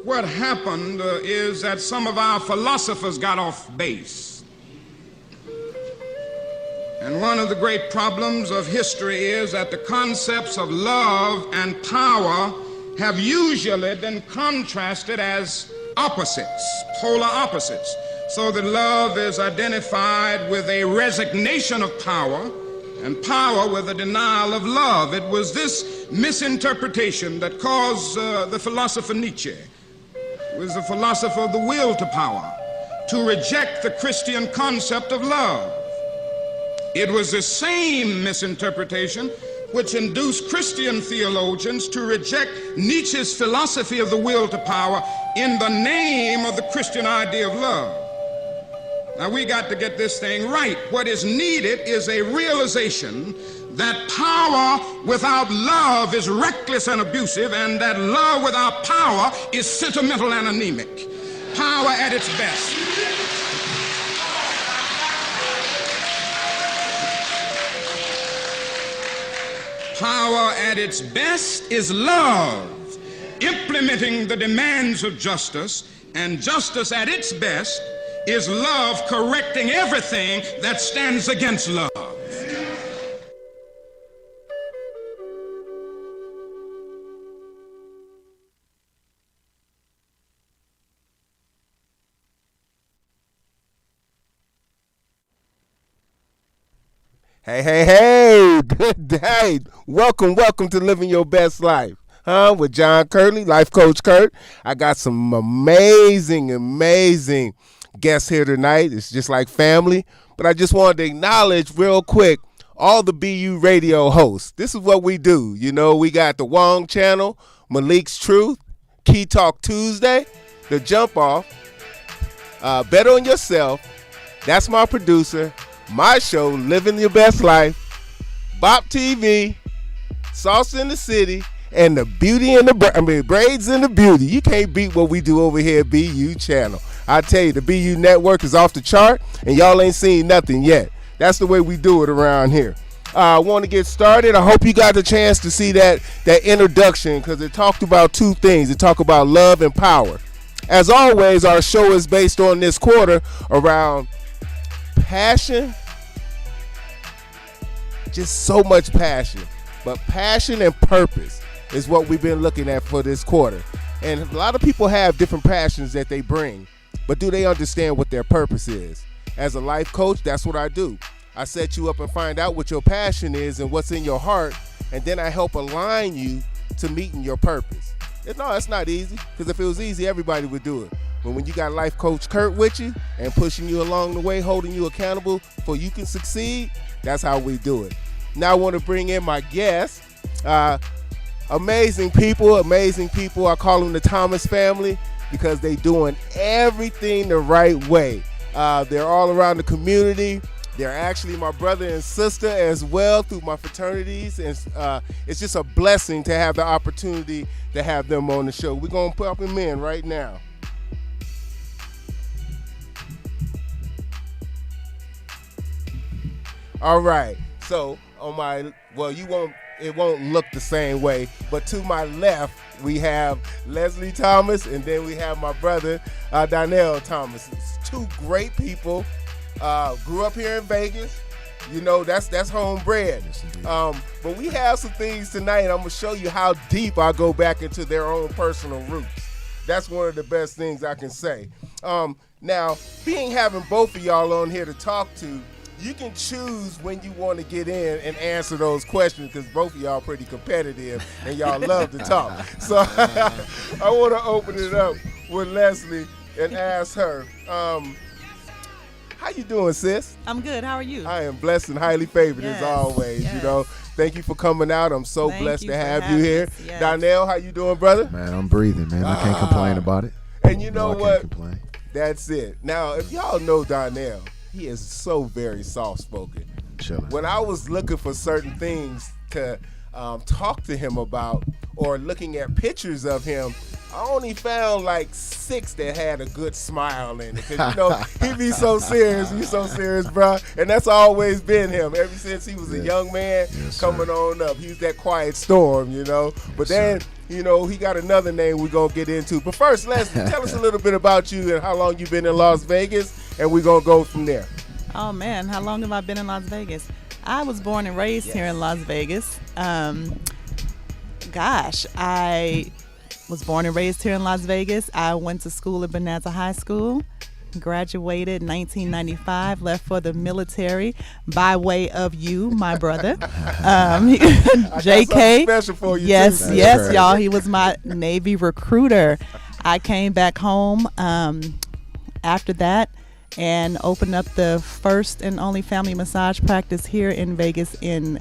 what happened is that some of our philosophers got off base. And one of the great problems of history is that the concepts of love and power have usually been contrasted as opposites, polar opposites. So that love is identified with a resignation of power and power with a denial of love. It was this misinterpretation that caused the philosopher Nietzsche, who was the philosopher of the will to power, to reject the Christian concept of love. It was the same misinterpretation which induced Christian theologians to reject Nietzsche's philosophy of the will to power in the name of the Christian idea of love. Now we got to get this thing right. What is needed is a realization that power without love is reckless and abusive, and that love without power is sentimental and anemic. Power at its best. Power at its best is love, implementing the demands of justice, and justice at its best is love correcting everything that stands against love. Hey, good day. Welcome to Living Your Best Life. With John Curley, Life Coach Kurt. I got some amazing guests here tonight. It's just like family. But I just wanted to acknowledge real quick all the BU radio hosts. This is what we do. You know, we got the Wong Channel, Malik's Truth, Key Talk Tuesday, The Jump Off, Bet on Yourself. That's my producer. My show, Living Your Best Life, Bop TV, Sauce in the City, and the Beauty and the Braids and the Beauty. You can't beat what we do over here at BU Channel. I tell you, the BU network is off the chart, and y'all ain't seen nothing yet. That's the way we do it around here. I want to get started. I hope you got the chance to see that introduction, because it talked about two things. It talked about love and power. As always, our show is based on this quarter around passion, just so much passion, but passion and purpose is what we've been looking at for this quarter. And a lot of people have different passions that they bring, but do they understand what their purpose is? As a life coach, that's what I do. I set you up and find out what your passion is and what's in your heart, and then I help align you to meeting your purpose. No, it's not easy, because if it was easy, everybody would do it. But when you got Life Coach Kurt with you and pushing you along the way, holding you accountable for you can succeed, that's how we do it. Now I want to bring in my guests. Amazing people. I call them the Thomas family because they doing everything the right way. They're all around the community. They're actually my brother and sister as well through my fraternities. And it's just a blessing to have the opportunity to have them on the show. We're going to pop them in right now. All right, so on my, well, it won't look the same way, but to my left, we have Leslie Thomas, and then we have my brother, Donnell Thomas. It's two great people, grew up here in Vegas. You know, that's homebred. But we have some things tonight, and I'm going to show you how deep I go back into their own personal roots. That's one of the best things I can say. Now, having both of y'all on here to talk to, you can choose when you want to get in and answer those questions, because both of y'all pretty competitive and y'all love to talk. So I want to open it up with Leslie and ask her, how you doing, sis? I'm good. How are you? I am blessed and highly favored as always. Yes. You know, thank you for coming out. I'm so blessed to have you here. Yes. Donnell, how you doing, brother? Man, I'm breathing, man. I can't complain about it. And you know what? I can't complain. That's it. Now, if y'all know Donnell, he is so very soft-spoken. Chilling. When I was looking for certain things to talk to him about, or looking at pictures of him, I only found like 6 that had a good smile in it. Cause he be so serious, bro. And that's always been him ever since he was a young man coming on up. He's that quiet storm, But then, he got another name we're gonna get into. But first, Leslie, tell us a little bit about you and how long you've been in Las Vegas, and we're gonna go from there. Oh man, how long have I been in Las Vegas? I was born and raised here in Las Vegas. I was born and raised here in Las Vegas. I went to school at Bonanza High School, graduated in 1995, left for the military by way of you, my brother. JK. Special for you yes, too. yes, y'all. He was my Navy recruiter. I came back home after that and opened up the first and only family massage practice here in Vegas in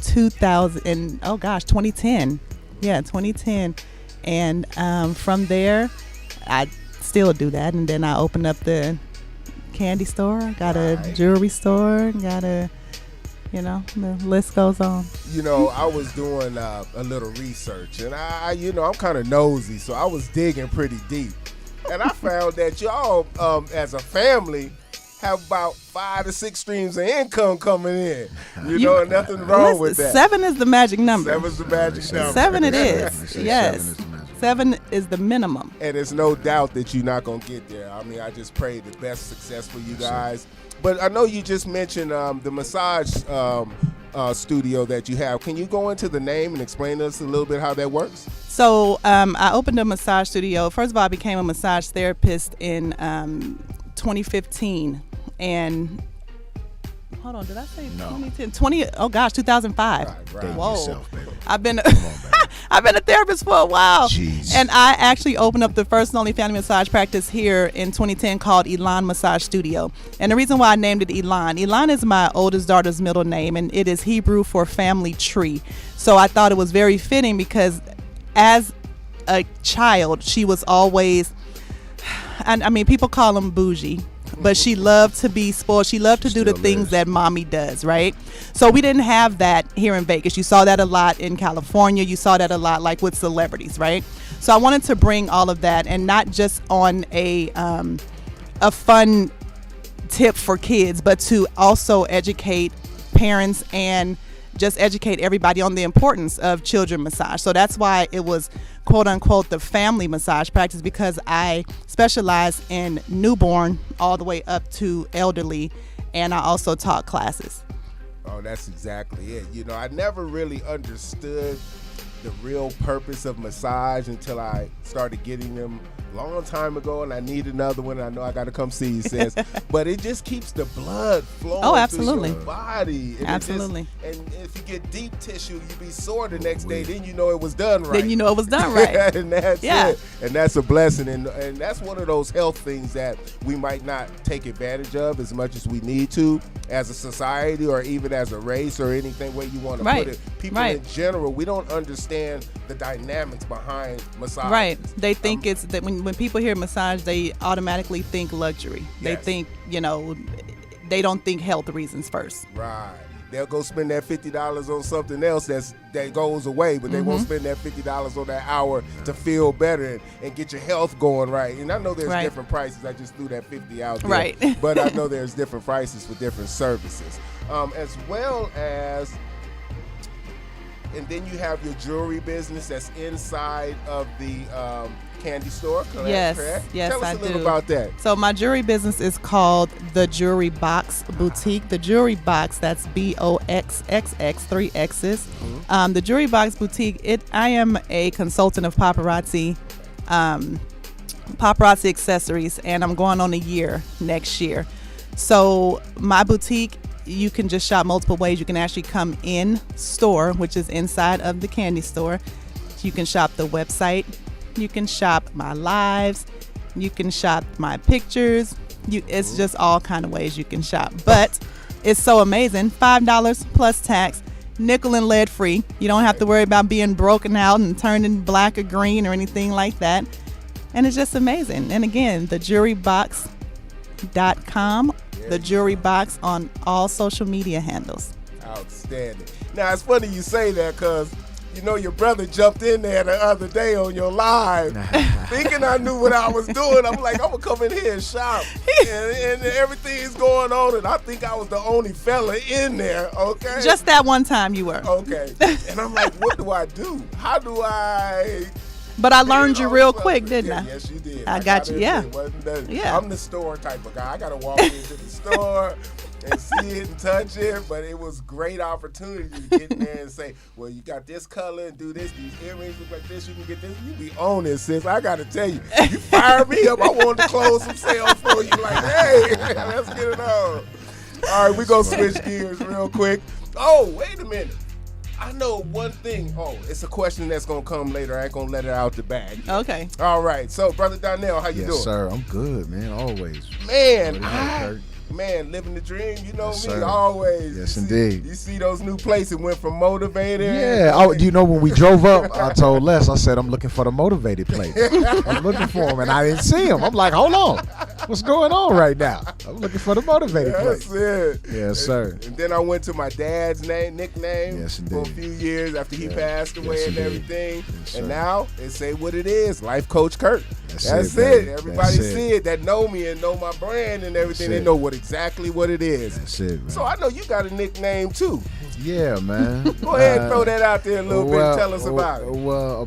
2010. Yeah, 2010. And from there, I still do that. And then I opened up the candy store, got a jewelry store, the list goes on. I was doing a little research, and I'm kind of nosy, so I was digging pretty deep. And I found that y'all, as a family, have about 5 to 6 streams of income coming in. And nothing wrong with that. 7 is the magic number. 7 is the magic number. 7 it is. Yes. 7 is the minimum. And there's no doubt that you're not going to get there. I mean, I just pray the best success for you guys. But I know you just mentioned the massage studio that you have. Can you go into the name and explain to us a little bit how that works? So I opened a massage studio. First of all, I became a massage therapist in 2015. And hold on, did I say 2010? 2005. Right. Whoa. Yourself, baby. I've been a therapist for a while. Jeez. And I actually opened up the first and only family massage practice here in 2010 called Elan Massage Studio. And the reason why I named it Elan is my oldest daughter's middle name, and it is Hebrew for family tree. So I thought it was very fitting because as a child, she was always, I mean, people call them bougie, but she loved to be spoiled. She loved to do the things that mommy does, right? So we didn't have that here in Vegas. You saw that a lot in California. You saw that a lot like with celebrities, right? So I wanted to bring all of that, and not just on a fun tip for kids, but to also educate parents and just educate everybody on the importance of children massage. So that's why it was quote unquote the family massage practice, because I specialize in newborn all the way up to elderly, and I also taught classes. Oh, that's exactly it. I never really understood the real purpose of massage until I started getting them a long time ago, and I need another one. I know I got to come see you, sis. But it just keeps the blood flowing through your body. And Absolutely. And if you get deep tissue, you be sore the next day, then you know it was done right. Then you know it was done right. And that's it. And that's a blessing. And that's one of those health things that we might not take advantage of as much as we need to as a society, or even as a race, or anything way you want to put it. People in general, we don't understand the dynamics behind massage. Right. They think it's that when people hear massage, they automatically think luxury. They think, they don't think health reasons first. Right. They'll go spend that $50 on something else that goes away, but they won't spend that $50 on that hour to feel better and get your health going right. And I know there's different prices. I just threw that $50 out there. Right. But I know there's different prices for different services. As well as, and then you have your jewelry business that's inside of the candy store, correct? Yes, Tell us I a little do. about that. So my jewelry business is called the Jewelry Box Boutique. The Jewelry Box, that's BOXXX, 3 X's. The Jewelry Box Boutique, I am a consultant of paparazzi accessories, and I'm going on a year next year. So my boutique, you can just shop multiple ways. You can actually come in store, which is inside of the candy store. You can shop the website. You can shop my lives. You can shop my pictures. It's just all kind of ways you can shop. But it's so amazing. $5 plus tax, nickel and lead free. You don't have to worry about being broken out and turning black or green or anything like that. And it's just amazing. And again, thejewelrybox.com, the Jewelry Box on all social media handles. Outstanding. Now, it's funny you say that because, You know, your brother jumped in there the other day on your live, thinking I knew what I was doing. I'm like, I'm gonna come in here and shout, and everything's going on, and I think I was the only fella in there. Okay, Just that one time you were. okay. And I'm like, what do I do? How do I? But I learned you real quick, didn't I? Yes, you did. I got you. Yeah. Yeah. I'm the store type of guy. I gotta walk into the store and see it and touch it, but it was great opportunity to get in there and say, well, you got this color and do this, these earrings look like this, you can get this. You be on this, sis. I gotta tell you, you fired me up. I wanted to close some sales for you. Like, hey, let's get it on. All right, we gonna switch gears real quick. Oh, wait a minute. I know one thing. Oh, it's a question that's gonna come later. I ain't gonna let it out the bag. Okay. All right. So, Brother Donnell, how you doing? Yes, sir. I'm good, man. Always. Man, Kurt? man, living the dream. You know Yes, me, sir. always. Yes, You see- indeed. You see those new places went from motivated. Yeah, you know when we drove up, I told Les, I said, I'm looking for the motivated place. I'm looking for him, and I didn't see him. I'm like, hold on. What's going on right now? I'm looking for the motivated That's place. it. Yes, sir. And then I went to my dad's nickname Yes, for a indeed. few years after he Yeah. passed away Yes, and indeed. everything. Yes, And sir. now it say what it is, Life Coach Kurt. That's That's it, baby. it. Everybody That's it. see it that know me and know my brand and everything. That's They it. know exactly what it is. That's it, man. So I know you got a nickname too. Yeah, man. Go ahead and throw that out there a little bit and tell us about it. Well,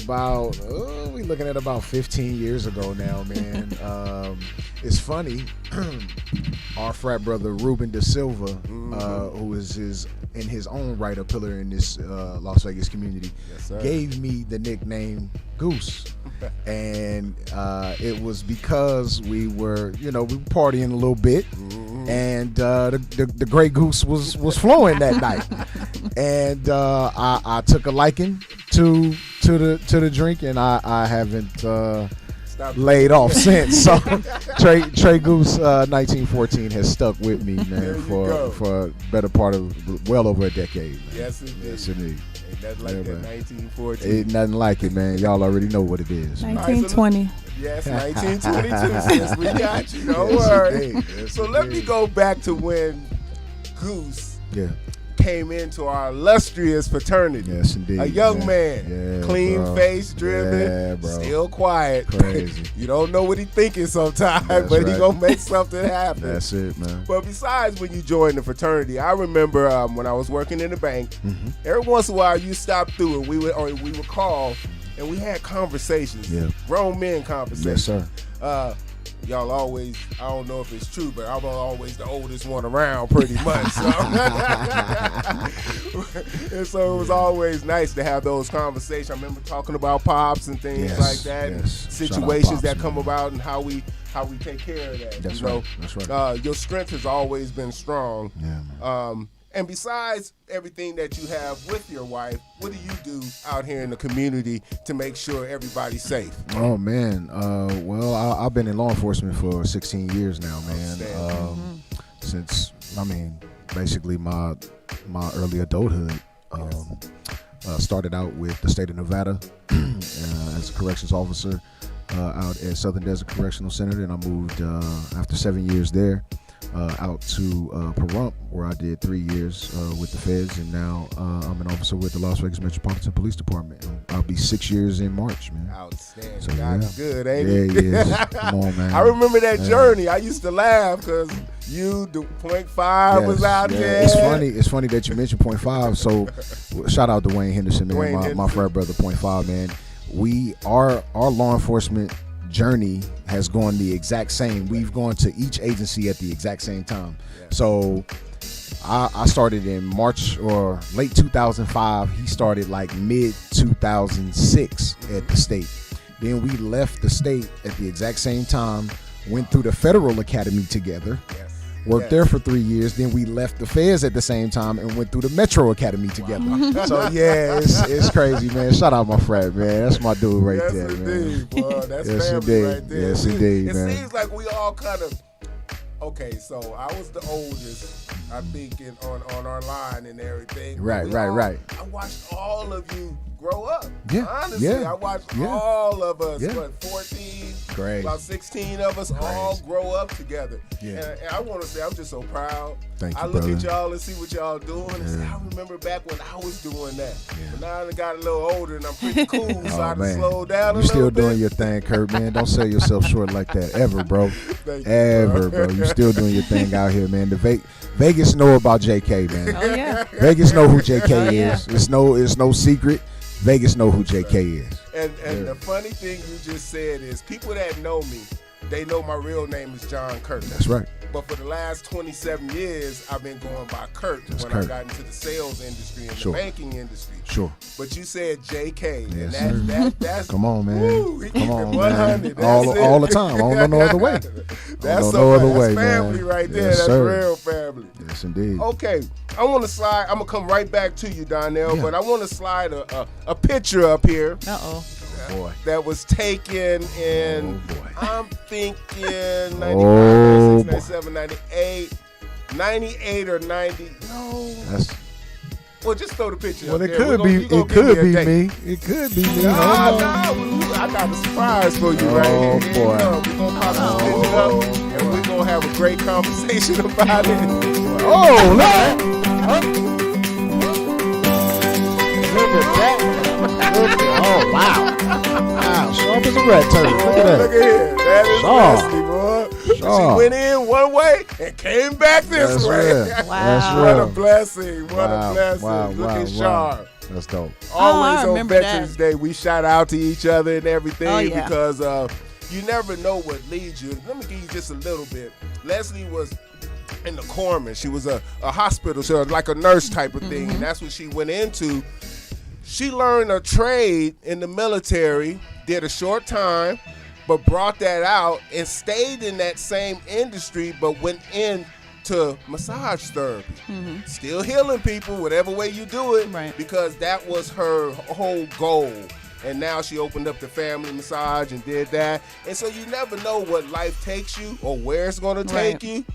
we looking at about 15 years ago now, man. It's funny. Our frat brother Ruben Da Silva, who is in his own right a pillar in this Las Vegas community, Yes, sir. gave me the nickname Goose. And it was because we were partying a little bit, and the Grey Goose was flowing that night, and I took a liking to the drink, and I haven't Stop. laid off since. So Trey Goose 1914 has stuck with me, There man, you go. for a better part of well over a decade. Man. Yes, indeed. Yes, indeed. Ain't nothing like Yeah, that man. 1914. Ain't nothing like it, man. Y'all already know what it is. 1920. Yes, 1922, sis. We got you. Don't Yes, worry. indeed. Yes, So let me indeed. go back to when Goose Yeah. came into our illustrious fraternity. Yes, indeed. A young Yeah. man, Yeah, clean bro. face, driven, Yeah, bro. still quiet. Crazy. You don't know what he thinking sometimes, That's but he right. gonna make something happen. That's it, man. But besides when you joined the fraternity, I remember when I was working in the bank, Mm-hmm. every once in a while you stopped through and we would call and we had conversations, Yeah. grown men conversations. Yes, sir. Y'all always, I don't know if it's true, but I'm always the oldest one around pretty much. So. And so it was always nice to have those conversations. I remember talking about pops and things Yes, like that, and yes. Shout out situations Pops, that come man. about and how we take care of that. That's you know? right. That's right. Your strength has always been strong. Yeah, man. And besides everything that you have with your wife, what do you do out here in the community to make sure everybody's safe? Oh man, well I've been in law enforcement for 16 years now, man. Outstanding. Since basically my early adulthood. Started out with the state of Nevada as a corrections officer out at Southern Desert Correctional Center. Then I moved after 7 years there out to Pahrump, where I did 3 years with the feds, and now I'm an officer with the Las Vegas Metropolitan Police Department. I'll be 6 years in March, man. Outstanding. So, God's yeah. good, ain't it? Yeah. Come on, man. I remember that Yeah. journey. I used to laugh because the .5 was out there. It's funny that you mentioned .5. So, shout out to Wayne Henderson, man, Dwayne my Henderson. frat brother .5, man. Our law enforcement journey has gone the exact same. We've gone to each agency at the exact same time. Yeah. So, I started in March or late 2005. He started like mid 2006 at the state. Then we left the state at the exact same time. Went through the federal academy together. Yes. Worked Yes. there for 3 years. Then we left the feds at the same time and went through the Metro Academy together. So yeah, it's crazy, man. Shout out my frat, man. That's my dude right Yes, there, indeed, man. boy. That's Yes, family indeed. right there. Yes, indeed, it man. seems like we all kind of. Okay, so I was the oldest, I think, on our line and everything. Right, We right, all- right. I watched all of you grow up. Yeah, Honestly, yeah, I watched yeah. all of us, Yeah. 14, Crazy. about 16 of us all grow up together. Yeah. And I want to say I'm just so proud. Thank you, I look brother. at y'all and see what y'all doing and say, Yeah. I remember back when I was doing that. Yeah. But now I got a little older and I'm pretty cool, so I Oh, had to man. slow down a You still little bit. doing your thing, Kurt, man. Don't sell yourself short like that ever, bro. Thank you, Ever, bro. You still doing your thing out here, man. Vegas know about JK, man. Oh yeah. Vegas know who JK Oh, yeah. is. It's no secret. Vegas know who JK is. And the funny thing you just said is people that know me, they know my real name is John Kurt. That's right. But for the last 27 years, I've been going by Kurt Just when Kurt. I got into the sales industry and Sure. the banking industry. Sure. But you said JK, Yes, and that's Come on, man. woo, he Come keep it on, 100. man. That's it. All the time. I don't know no other way. That's no other that's way, family man. right there. Yes, That's sir. real family. Yes, indeed. Okay, I want to slide. I'm gonna come right back to you, Donnell, Yeah. but I want to slide a picture up here Uh-oh. Boy. that was taken in, Oh, boy. I'm thinking 95, Oh, 96, 97, 98, 98 or 90. No. That's Well, just throw the picture well. up It there. could You be. gonna It give could a be date. me. It could be me. No, Hold on. no, I got a surprise for you Oh, right here. boy. We're gonna pop this picture up, and we're gonna have a great conversation about it. Oh, look at that. Look at that. Look at, oh, wow. Wow, sharp as a rat turtle. Look at Look that. at here. That is Sharp. Leslie, boy. She Sharp. went in one way and came back this That's way. real. Wow. That's What a real. blessing. What Wow, a blessing. wow, Look wow, at wow. Sharp. That's dope. Always I on remember Veterans that. Day, we shout out to each other and everything Oh, yeah. because you never know what leads you. Let me give you just a little bit. Leslie was in the corpsman. She was a hospital, so like a nurse type of thing, and that's what she went into. She learned a trade in the military, did a short time, but brought that out and stayed in that same industry, but went into massage therapy. Still healing people, whatever way you do it, Right. because that was her whole goal. And now she opened up the family massage and did that. And so you never know what life takes you or where it's going to take Right. you.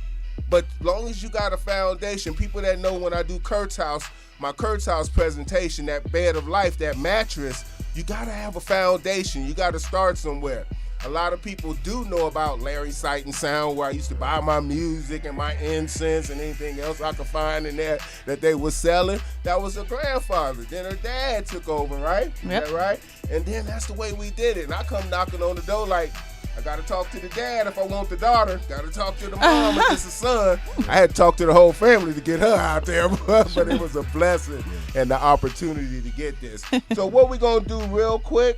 But long as you got a foundation, people that know when I do Kurt's House, my Kurt's House presentation, that bed of life, that mattress, you got to have a foundation. You got to start somewhere. A lot of people do know about Larry Sight and Sound, where I used to buy my music and my incense and anything else I could find in there that they were selling. That was her grandfather. Then her dad took over, right? Yep. Is that right? And then that's the way we did it. And I come knocking on the door like, I got to talk to the dad if I want the daughter. Got to talk to the mom if it's a son. I had to talk to the whole family to get her out there, but it was a blessing and the opportunity to get this. So what we going to do real quick,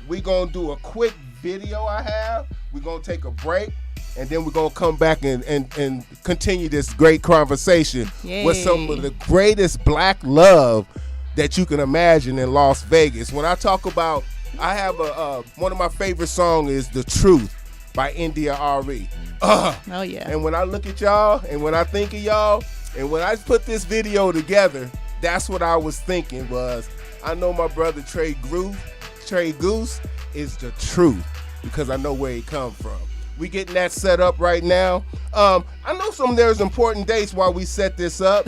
we going to do a quick video I have. We're going to take a break, and then we're going to come back and continue this great conversation with some of the greatest black love that you can imagine in Las Vegas. When I talk about, I have one of my favorite songs is The Truth by India Ari. Oh yeah. And when I look at y'all, and when I think of y'all, and when I put this video together, that's what I was thinking was, I know my brother Trey Goose is the truth because I know where he come from. We getting that set up right now. I know there's important dates while we set this up.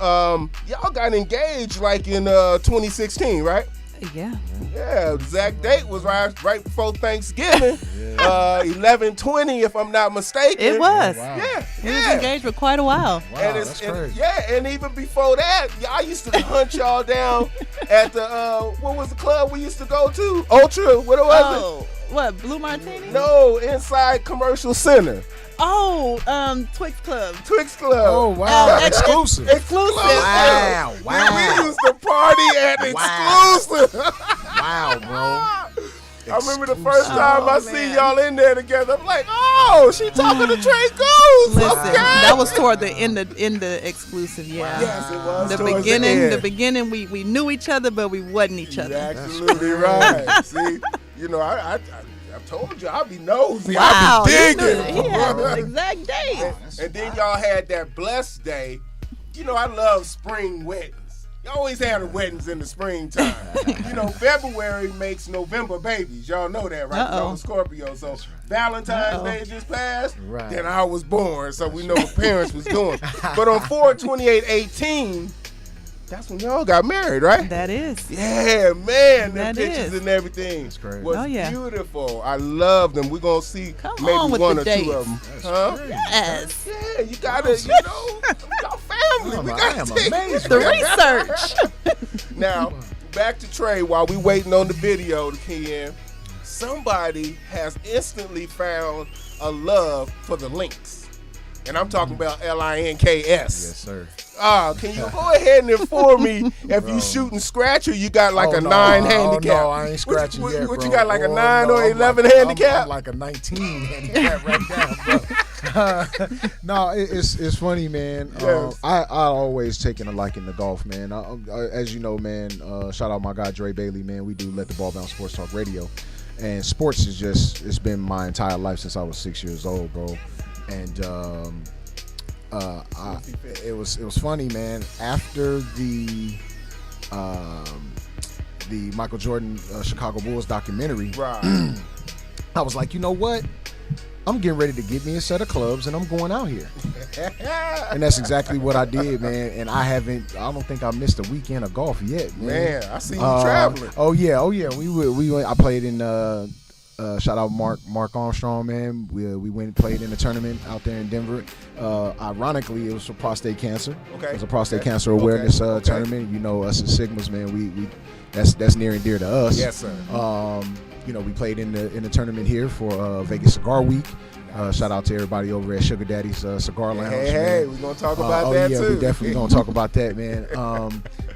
Y'all got engaged like in 2016, right? Yeah. Yeah, exact date was right before Thanksgiving. 11/20, if I'm not mistaken. It was. Wow. Yeah, We was yeah. engaged for quite a while. Wow, And that's crazy. and even before that, I used to hunt y'all down at the what was the club we used to go to? Ultra, what was Oh, what? Blue Martini? it? No, inside Commercial Center, Oh, Twix Club. Twix Club. Oh, wow. Exclusive. Exclusive. Wow, wow. We used to party at Wow. Exclusive. Wow, bro. I remember the first time I Oh, see man. y'all in there together. I'm like, oh, she talking to Trey Goose. Listen, Okay. that was toward the end of exclusive. Yeah. Yes, it was. The towards beginning, the end. beginning, we knew each other, but we wasn't each You're other. absolutely right. See, you know, I told you I'll be nosy. Wow, I'll be you knew digging. it. He had the exact date. And then y'all had that blessed day. You know, I love spring weddings. You always have weddings in the springtime. You know, February makes November babies. Y'all know that, right? 'Cause I'm a Scorpio. So Valentine's Day just passed. Right. Then I was born, so we know what parents was doing. But on 4/28/18, That's when y'all got married, right? That is. Yeah, man, the That pictures is. and everything That's great. was Oh, yeah. beautiful. I love them. We're gonna see Come maybe on with one the or dates. two of them. That's Huh? great. Yes. Yeah, you gotta, y'all family. We I gotta am see. amazed. The research. Now, back to Trey while we waiting on the video to key in. Somebody has instantly found a love for the Lynx. And I'm talking about LINKS. Yes, sir. Can you go ahead and inform me if you shooting scratch or you got like a 9 handicap? No, I ain't scratching what, yet, what bro. you got, like a 9 no, or I'm 11 like, handicap? I'm like a 19 handicap right now, bro. No, it's funny, man. Yes. I always taken a liking to golf, man. As you know, man, shout out my guy Dre Bailey, man. We do Let the Ball Bounce Sports Talk Radio. And sports is it's been my entire life since I was 6 years old, bro. And it was funny, man. After the Michael Jordan Chicago Bulls documentary, Right. I was like, you know what? I'm getting ready to get me a set of clubs and I'm going out here. And that's exactly what I did, man. And I don't think I missed a weekend of golf yet, man. Man, I see you traveling. Oh yeah. We went. I played in shout out Mark Armstrong, man. We went and played in a tournament out there in Denver. Ironically, it was for prostate cancer. Okay. It was a prostate cancer awareness tournament. You know, us as Sigmas, man, we that's near and dear to us. Yes, sir. We played in the tournament here for Vegas Cigar Week. Shout out to everybody over at Sugar Daddy's Cigar Lounge. Hey, we're gonna talk about that yeah, too. we definitely gonna talk about that, man.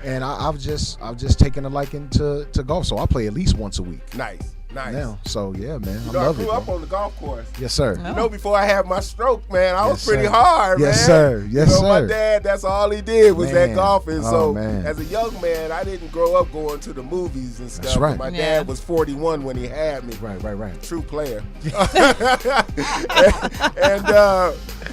And I've just taken a liking to golf, so I play at least once a week Nice. now. So yeah, man, You I know, I love grew it. up Bro. on the golf course. Yes, sir. No. You know, before I had my stroke, man, I was Yes, pretty sir. hard, man. Yes, sir. Yes, you know, sir. My dad, that's all he did was that Man. golfing. Oh, So man. as a young man, I didn't grow up going to the movies and stuff. That's right. My Yeah. dad was 41 when he had me. Right. True player. and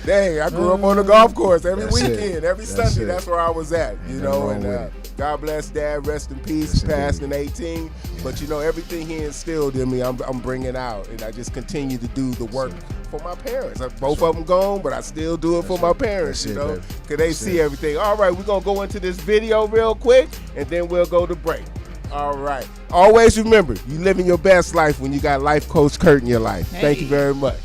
dang, I grew up on the golf course every That's it. weekend, every That's Sunday. it. That's where I was at, you Ain't know. nothing And wrong with God bless Dad, rest in peace. Yes, He passed indeed. in 18. But you know, everything he instilled in me, I'm bringing out, and I just continue to do the work for my parents. Both of them gone, but I still do it for my parents, That's you it, know, baby. because they That's see it. everything. All right, we're gonna go into this video real quick, and then we'll go to break. All right. Always remember, you living your best life when you got Life Coach Kurt in your life. Thank you Hey. very much.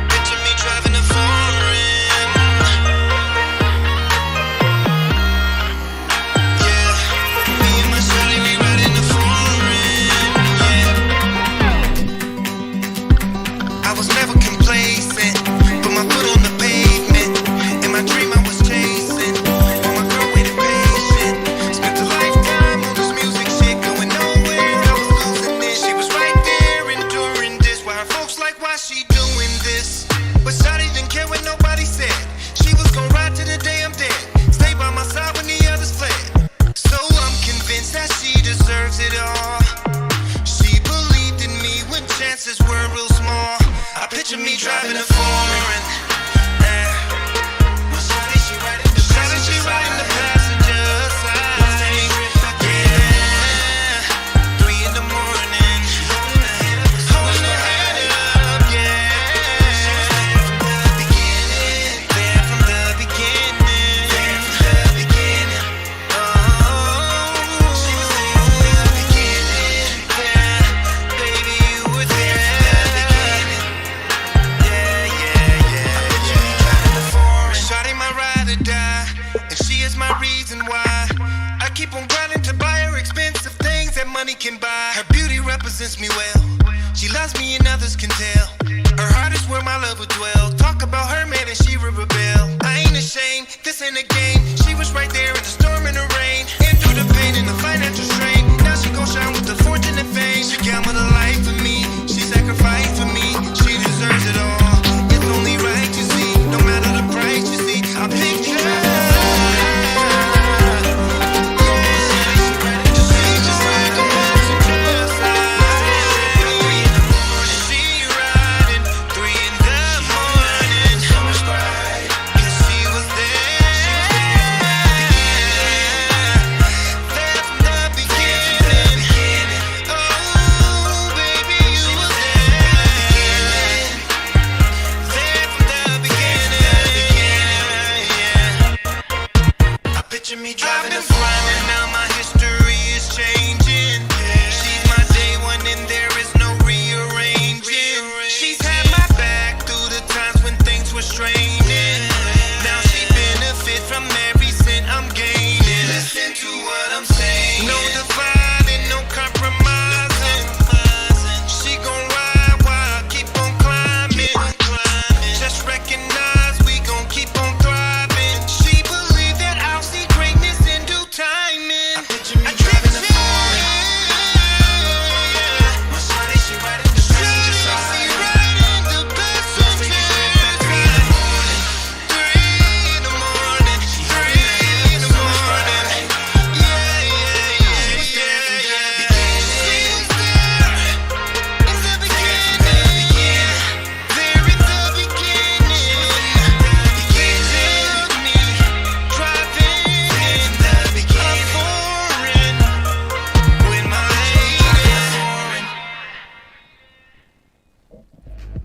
Picture me driving a foreign. Yeah, me and my shawty, we riding the foreign. Yeah, I was never complacent, put my foot on the pavement. In my dream, I was chasing. For my girl, waited patient. Spent a lifetime on this music shit, going nowhere. I was losing it. She was right there, enduring this. Why her folks like, why she doing this? But Shawty didn't care what nobody said. She was gon' ride to the day I'm dead. Stay by my side when the others fled. So I'm convinced that she deserves it all. She believed in me when chances were real small. I picture me driving a foreign. My shawty, she riding the passenger side. Yeah, 3 in the morning, holding her head up, yeah. There from the beginning. Oh, she was there from the beginning. Yeah, baby, you were there from the beginning. Yeah. Shawty my ride or die, and she is my reason why I keep on grinding to buy her expensive things that money can buy. Her beauty represents me well. She loves me and others can tell. Her heart is where my love would dwell. Talk about her man and she would rebel. I ain't ashamed, this ain't a game. She was right there in the storm and the rain. And through the pain and the financial strain. Now she gon' shine with the fortune and fame. She gambled her life for me. She sacrificed for me. She deserves it all. It's only right, you see. No matter the price, you see. I picture her. Yeah.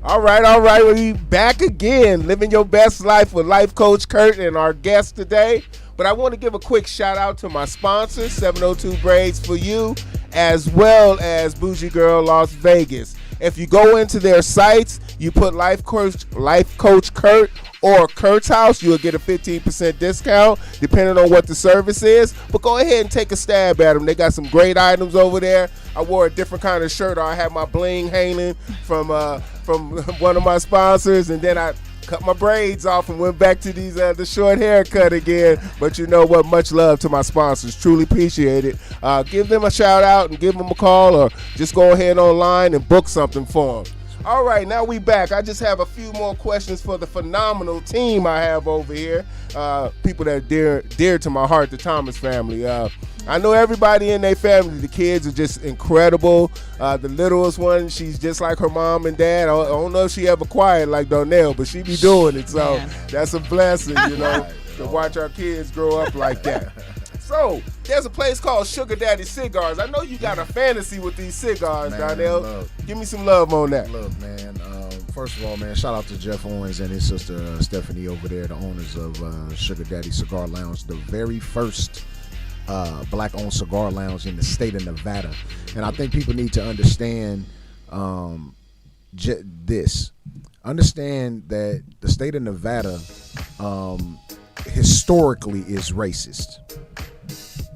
All right. We back again, living your best life with Life Coach Kurt and our guest today. But I want to give a quick shout out to my sponsors, 702 Braids for You, as well as Bougie Girl Las Vegas. If you go into their sites, you put Life Coach Kurt or Kurt's House, you'll get a 15% discount depending on what the service is. But go ahead and take a stab at them. They got some great items over there. I wore a different kind of shirt. I had my bling hanging from one of my sponsors, and then I cut my braids off and went back to the short haircut again. But you know what? Much love to my sponsors. Truly appreciate it. Give them a shout out and give them a call, or just go ahead online and book something for them. All right, now we back. I just have a few more questions for the phenomenal team I have over here. People that are dear to my heart, the Thomas family. I know everybody in their family. The kids are just incredible. The littlest one, she's just like her mom and dad. I don't know if she ever quiet like Donnell, but she be doing it. So that's a blessing, to watch our kids grow up like that. So, there's a place called Sugar Daddy Cigars. I know you got a fantasy with these cigars, Donnell. Give me some love on that. Look, man, first of all, man, shout out to Jeff Owens and his sister Stephanie over there, the owners of Sugar Daddy Cigar Lounge, the very first black-owned cigar lounge in the state of Nevada. And I think people need to understand this. Understand that the state of Nevada historically is racist.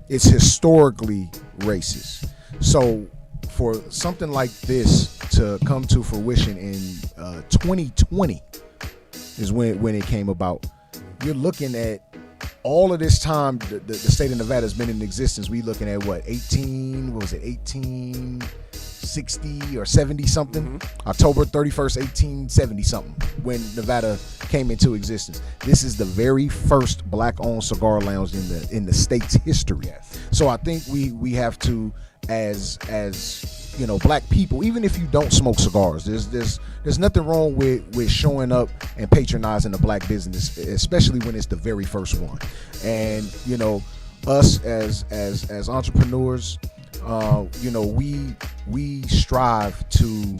It's historically racist. So for something like this to come to fruition in 2020 is when it came about. You're looking at all of this time the state of Nevada has been in existence. We looking at 1860 or 70 something, October 31st 1870 something, when Nevada came into existence. This is the very first black owned cigar lounge in the state's history. So I think we have to, as black people, even if you don't smoke cigars, there's nothing wrong with showing up and patronizing a black business, especially when it's the very first one. And us as entrepreneurs, we strive to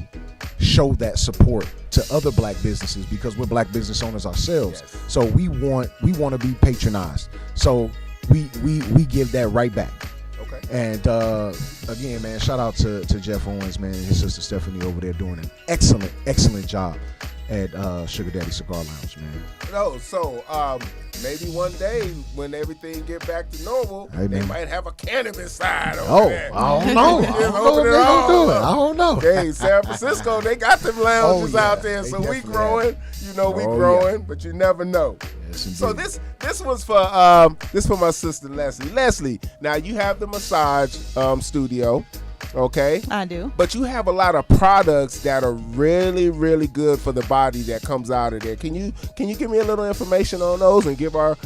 show that support to other black businesses because we're black business owners ourselves. Yes. So we want to be patronized. So we give that right back. Okay. And again, man, shout out to Jeff Owens, man, and his sister Stephanie over there doing an excellent job at Sugar Daddy Cigar Lounge, man. So maybe one day when everything get back to normal, they might have a cannabis side over there. I don't know. I don't know. Hey, San Francisco, they got them lounges out there, so we growing. We growing, but you never know. Yes, so this was for my sister Leslie. Leslie, now you have the massage studio. Okay, I do. But you have a lot of products that are really, really good for the body that comes out of there. Can you give me a little information on those and give our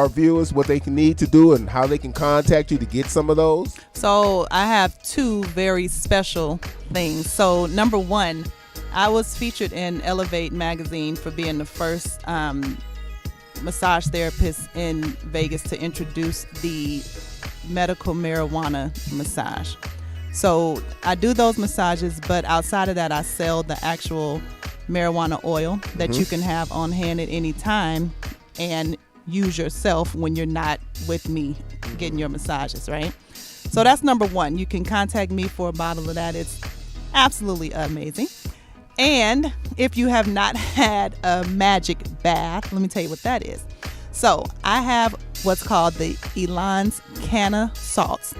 viewers what they need to do and how they can contact you to get some of those? So I have two very special things. So number one, I was featured in Elevate magazine for being the first massage therapist in Vegas to introduce the medical marijuana massage. So I do those massages, but outside of that, I sell the actual marijuana oil that you can have on hand at any time and use yourself when you're not with me getting your massages, right? So that's number one. You can contact me for a bottle of that. It's absolutely amazing. And if you have not had a magic bath, let me tell you what that is. So I have what's called the Elon's Canna Salts.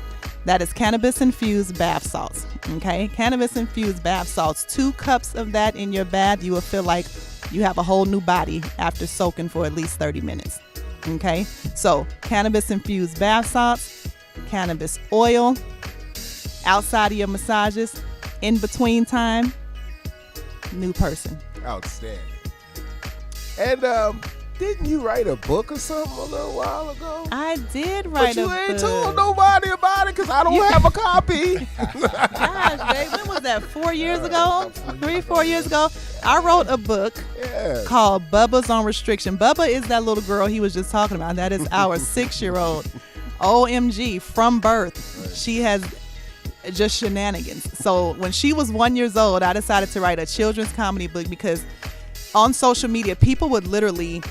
That is cannabis-infused bath salts, okay? Cannabis-infused bath salts. 2 cups of that in your bath, you will feel like you have a whole new body after soaking for at least 30 minutes, okay? So cannabis-infused bath salts, cannabis oil, outside of your massages, in between time, new person. Outstanding. And didn't you write a book or something a little while ago? I did write a book. But you ain't told nobody about it because I don't have a copy. Gosh, babe, when was that? 4 years ago? 3-4 years ago? I wrote a book called Bubba's on Restriction. Bubba is that little girl he was just talking about. That is our 6-year-old. OMG, from birth. She has just shenanigans. So when she was 1 year old, I decided to write a children's comedy book because on social media, people would literally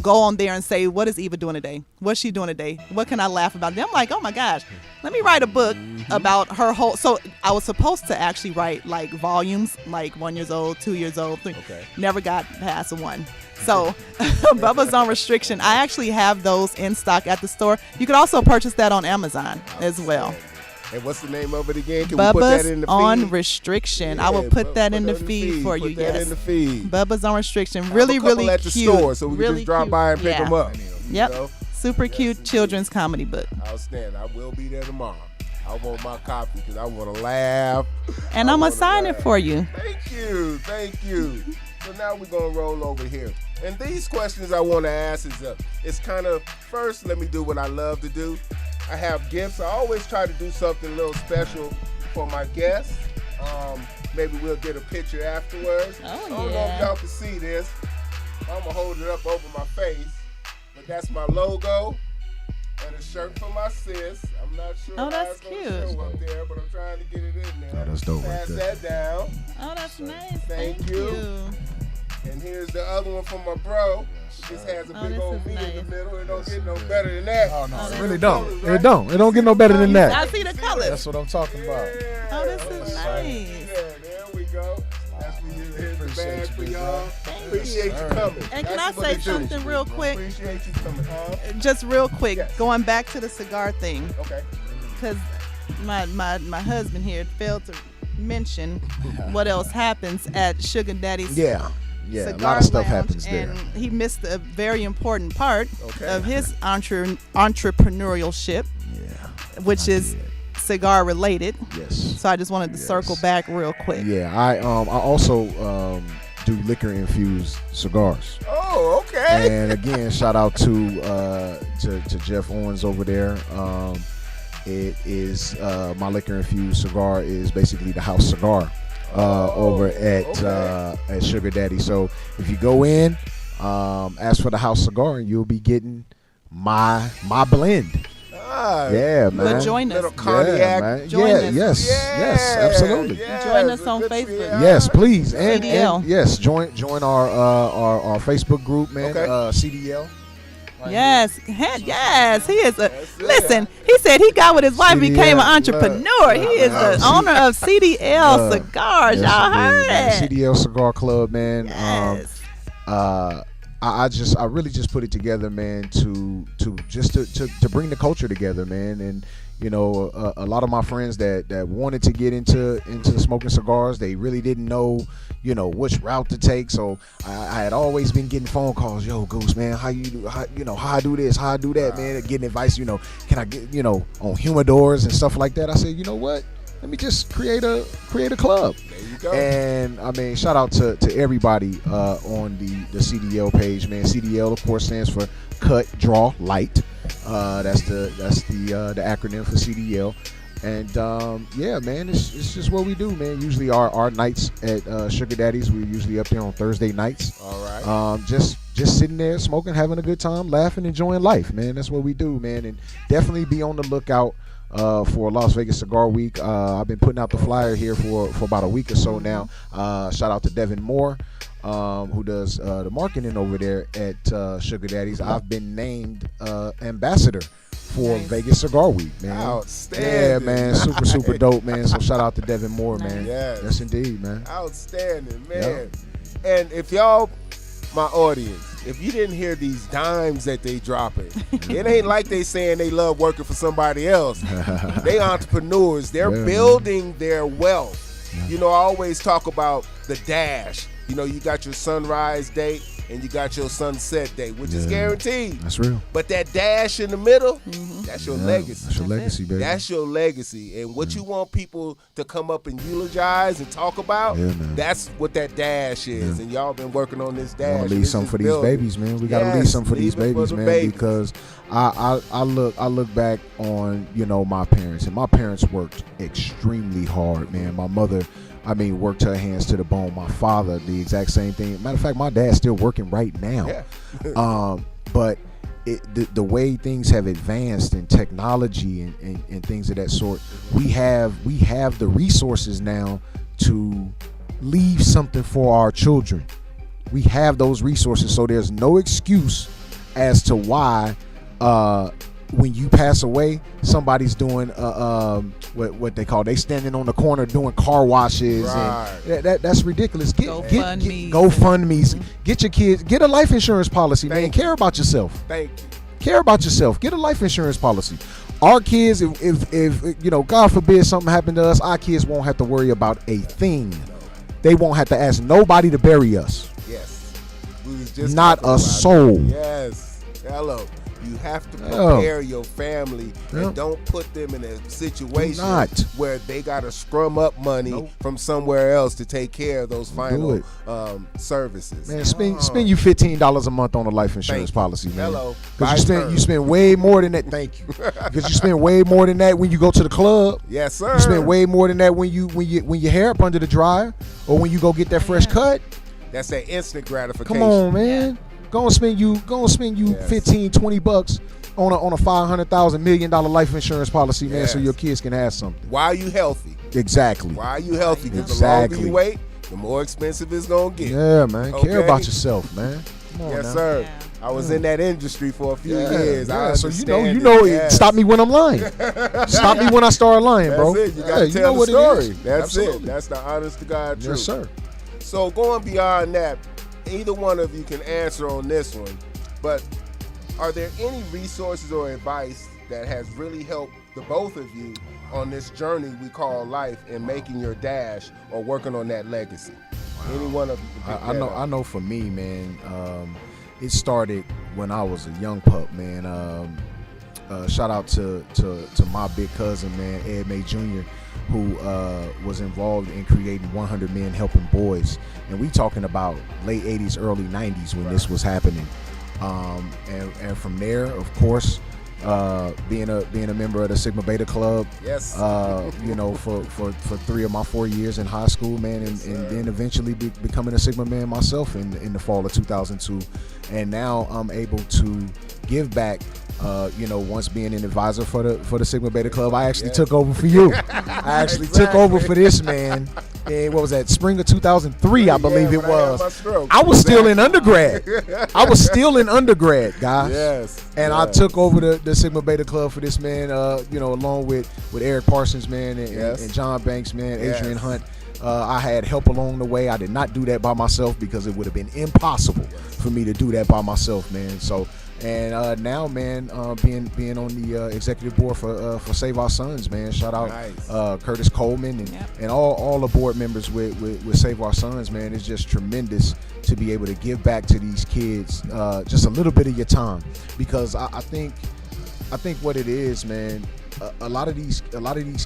go on there and say, what is Eva doing today? What's she doing today? What can I laugh about? And I'm like, oh my gosh, let me write a book about her whole. So I was supposed to actually write like volumes, like 1 year old, 2 years old, three. Okay. Never got past one. So Bubba's on Restriction. I actually have those in stock at the store. You could also purchase that on Amazon as well. And what's the name of it again? Can we put that in Bubba's the on feed? Restriction. Yeah, I will put that in the that feed for you. Put that Yes. in the feed. Bubba's on Restriction. Have Really, a couple really at the cute. store so we really can just drop cute. by and pick Yeah. them up. Yep. You know? Super cute children's comedy book. Outstanding. I will be there tomorrow. I want my copy because I want to laugh. And I I'm going wanna to sign it laugh. for you. Thank you. Thank you. So now we're going to roll over here. And these questions I want to ask it's kind of, first, let me do what I love to do. I have gifts. I always try to do something a little special for my guests. Maybe we'll get a picture afterwards. Oh, I don't know if yeah. y'all can see this. I'm going to hold it up over my face. But that's my logo and a shirt for my sis. I'm not sure Oh, how that's it's going cute. to show up there, but I'm trying to get it in there. Oh, that's dope right Pass there. that down. Oh, that's nice. Thank you. And here's the other one from my bro. This has a Oh, big this old is me in nice. the middle. It don't get no better than that. Oh no, See it really the don't. colors, It right? don't. It don't get no better than I that. see the colors. That's what I'm talking about. Yeah, Oh, this is yeah, nice. there we go. That's for you. Here's the Appreciate bag you, for big y'all. bro. Appreciate you sir. coming. And can That's I what say it do. something real quick? Appreciate you coming, huh? Just real quick, Yes. going back to the cigar thing, Okay. because my husband here failed to mention what else happens at Sugar Daddy's Yeah. Yeah. A Cigar lot of stuff Lounge, happens there. and he missed a very important part Okay. of his entrepreneurship, Yeah. which I is did. cigar related. Yes. So I just wanted to circle back real quick. Yeah. I also do liquor infused cigars. Oh, okay. And again, shout out to Jeff Owens over there. It is my liquor infused cigar is basically the house cigar over at Sugar Daddy. So if you go in, ask for the house cigar, and you'll be getting my blend. Ah, Yeah, man. But join us. little cognac. man. Join yeah, us. yes, yes, absolutely. yes, Join us on good for Facebook. you. Yes, please, and CDL. yes, join our Facebook group, man. Okay. CDL. Yes, yes, he is a. That's it. Listen, he said he got with his wife, CDL, became an entrepreneur. He is love. the owner of CDL Love. Cigars. Yes, Y'all indeed, man. heard it. CDL Cigar Club, man. Yes. I really just put it together, man, to bring the culture together, man. And you know, a lot of my friends that wanted to get into smoking cigars, they really didn't know, you know, which route to take. So I had always been getting phone calls, yo, Goose, man, how I do this, how I do that, man, and getting advice, you know, can I get, you know, on humidors and stuff like that. I said, you know what? Let me just create a club. There you go. And I mean, shout out to everybody on the CDL page, man. CDL, of course, stands for Cut, Draw, Light. That's the acronym for CDL. And yeah, man, it's just what we do, man. Usually our nights at Sugar Daddy's, we're usually up there on Thursday nights. All right. Just sitting there smoking, having a good time, laughing, enjoying life, man. That's what we do, man. And definitely be on the lookout for Las Vegas Cigar Week. I've been putting out the flyer here for about a week or so now. Shout out to Devin Moore, who does the marketing over there at Sugar Daddy's. I've been named ambassador for Nice. Vegas Cigar Week, man. Outstanding. Yeah, man. Super dope, man. So shout out to Devin Moore, man. Yes. Yes, indeed, man. Outstanding, man. And if y'all, my audience, if you didn't hear these dimes that they dropping, it ain't like they saying they love working for somebody else. They entrepreneurs. They're Yeah, building their wealth. You know, I always talk about the dash. You know, you got your sunrise date and you got your sunset date, which is Yeah. guaranteed. That's real. But that dash in the middle, that's your Yeah, legacy. That's your legacy, baby. That's your legacy. And what you want people to come up and eulogize and talk about, Yeah, man. that's what that dash is. Yeah. And y'all been working on this I dash. want to leave This something is for these building. babies, man. We got to Yes, leave something for these leave it for babies, the man, babies. because I look back on, you know, my parents, and my parents worked extremely hard, man. My mother, I mean, worked her hands to the bone. My father, the exact same thing. Matter of fact, my dad's still working right now. Yeah. But the way things have advanced in technology and things of that sort, we have the resources now to leave something for our children. We have those resources, so there's no excuse as to why when you pass away, somebody's doing what they call, they standing on the corner doing car washes, Right. and that's ridiculous. GoFundMes. GoFundMes. Get your kids, get a life insurance policy, man. Thank you. Care about yourself. Thank you. Care about yourself. Get a life insurance policy. Our kids, if you know, God forbid something happened to us, our kids won't have to worry about a thing. They won't have to ask nobody to bury us. Yes. We was just Not talking a about soul. it. Yes. Hello. You have to prepare your family and don't put them in a situation where they got to scrum up money from somewhere else to take care of those final services. Man, spend you $15 a month on a life insurance policy, man. Hello. Because you spend way more than that. Thank you. Because you spend way more than that when you go to the club. Yes, sir. You spend way more than that when your hair up under the dryer or when you go get that fresh cut. That's that instant gratification. Come on, man. Go and spend you $15-$20 on a $500,000 million life insurance policy, man, so your kids can have something. Why are you healthy? Exactly. Why are you healthy? Because the longer you wait, the more expensive it's gonna get. Yeah, man. Care about yourself, man. Come on, yes, now. sir. Yeah. I was in that industry for a few years. Yeah. So you know, stop me when I'm lying. Stop me when I start lying, bro. That's it. You gotta tell the story. That's it. That's the honest to God truth. Yes, sir. So going beyond that, either one of you can answer on this one, but are there any resources or advice that has really helped the both of you on this journey we call life in making your dash or working on that legacy? Any one of you can pick that up. I know for me, man, it started when I was a young pup, man. Shout out to my big cousin, man, Ed May Jr., who was involved in creating 100 Men Helping Boys. And we talking about late 80s, early 90s when this was happening. And from there, of course, being a member of the Sigma Beta Club, yes, you know, for 3 of my 4 years in high school, man, and then eventually becoming a Sigma man myself in the fall of 2002. And now I'm able to give back. You know, once being an advisor for the Sigma Beta Club, I actually took over for you. I actually took over for this man. And what was that? Spring of 2003, I believe it was. I was still in undergrad. I was still in undergrad, guys. Yes. And I took over the Sigma Beta Club for this man. You know, along with Eric Parsons, man, and John Banks, man, Adrian Hunt. I had help along the way. I did not do that by myself because it would have been impossible for me to do that by myself, man. So. And now, man, being on the executive board for Save Our Sons, man. Shout out Curtis Coleman and all the board members with Save Our Sons, man. It's just tremendous to be able to give back to these kids just a little bit of your time, because I think what it is, man. A lot of these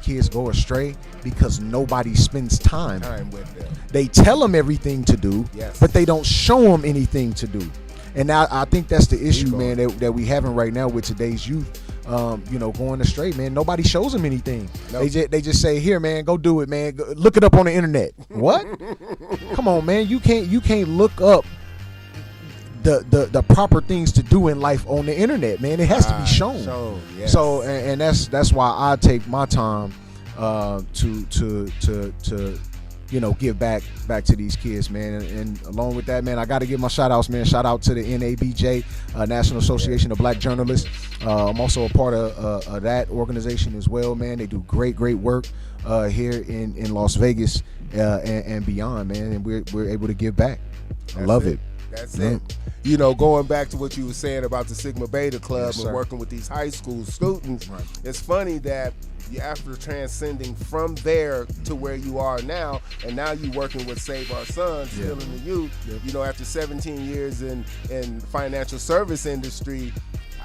kids go astray because nobody spends time with them. They tell them everything to do, but they don't show them anything to do. And now I think that's the issue, man, that we having right now with today's youth. You know, going astray, man. Nobody shows them anything. Nope. They just say, "Here, man, go do it, man. Go, look it up on the internet." What? Come on, man. You can't look up the proper things to do in life on the internet, man. It has to be shown. Yes. So and that's why I take my time to you know, give back to these kids, man. And along with that, man, I got to give my shout outs, man. Shout out to the NABJ, National Association of Black Journalists. I'm also a part of that organization as well, man. They do great work here in Las Vegas and beyond, man. And we're able to give back. I love it. That's it. You know, going back to what you were saying about the Sigma Beta Club and working with these high school students, it's funny that after transcending from there to where you are now, and now you working with Save Our Sons, still in the youth, you know, after 17 years in financial service industry,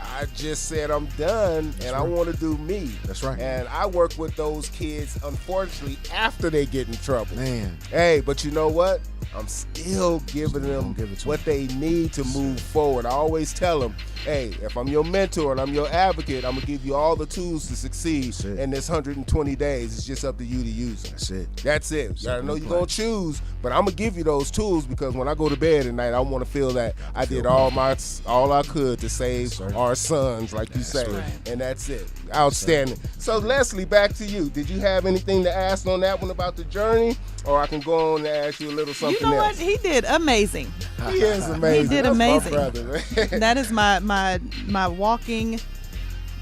I just said I'm done and I want to do me. That's right. And I work with those kids, unfortunately, after they get in trouble. Man. Hey, but you know what? I'm still giving them what they need to move forward. I always tell them, hey, if I'm your mentor and I'm your advocate, I'm going to give you all the tools to succeed in this 120 days. It's just up to you to use them. That's it. That's it. I know you're going to choose, but I'm going to give you those tools because when I go to bed at night, I want to feel that I did all I could to save our sons, like you say. Right. And that's it. Outstanding. So, Leslie, back to you. Did you have anything to ask on that one about the journey? Or I can go on and ask you a little something You know else. what? He did amazing. He is amazing. He did That's amazing. my brother. That is my walking,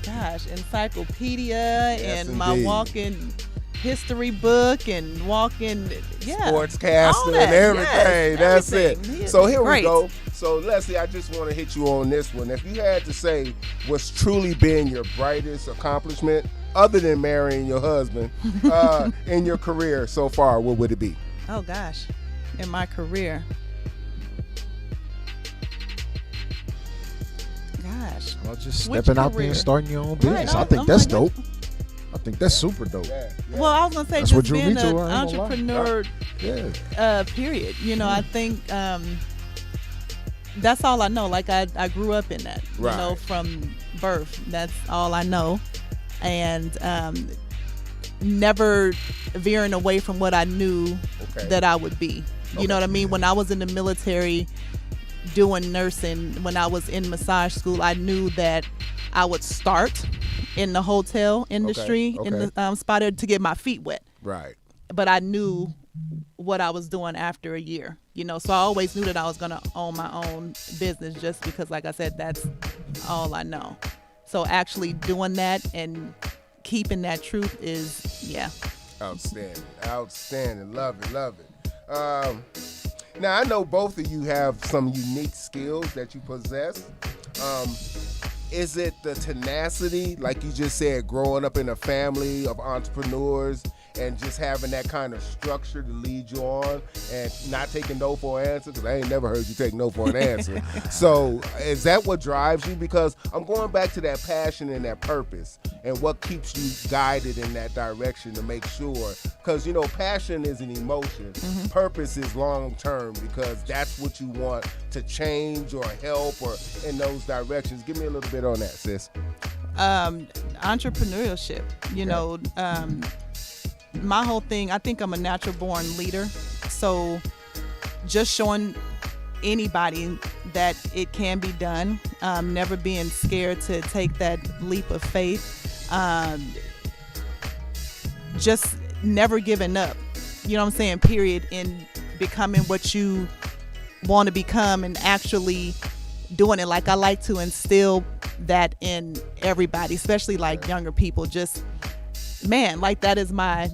encyclopedia and my indeed. walking history book and walking, Sportscaster all and that. everything. Yes, That's everything. it. So here Great. we go. So Leslie, I just want to hit you on this one. If you had to say what's truly been your brightest accomplishment, other than marrying your husband, in your career so far, what would it be? Oh gosh, in my career. Gosh. Well, just Which stepping out there career? and starting your own business. Right. I think Oh that's my dope. I think that's super dope. Yeah. Well, I was gonna say That's just what drew being me to an her, I ain't gonna lie. entrepreneur. Yeah. Period. You know, I think that's all I know. Like I grew up in that. You know, Right. from birth. That's all I know, and never veering away from what I knew that I would be. You know what I mean? When I was in the military doing nursing, when I was in massage school, I knew that I would start in the hotel industry in the spot to get my feet wet. Right. But I knew what I was doing after a year, you know, so I always knew that I was going to own my own business just because, like I said, that's all I know. So actually doing that and keeping that truth is, Outstanding. Love it. Now, I know both of you have some unique skills that you possess. Is it the tenacity, like you just said, growing up in a family of entrepreneurs and just having that kind of structure to lead you on and not taking no for an answer? Because I ain't never heard you take no for an answer. So is that what drives you? Because I'm going back to that passion and that purpose and what keeps you guided in that direction to make sure. Because, you know, passion is an emotion. Purpose is long term because that's what you want to change or help or in those directions. Give me a little bit on that, sis. Entrepreneurship, you know, my whole thing, I think I'm a natural born leader. So just showing anybody that it can be done, never being scared to take that leap of faith, just never giving up, you know what I'm saying, period, in becoming what you want to become and actually doing it. Like I like to instill that in everybody, especially like younger people. Just, man, like that is my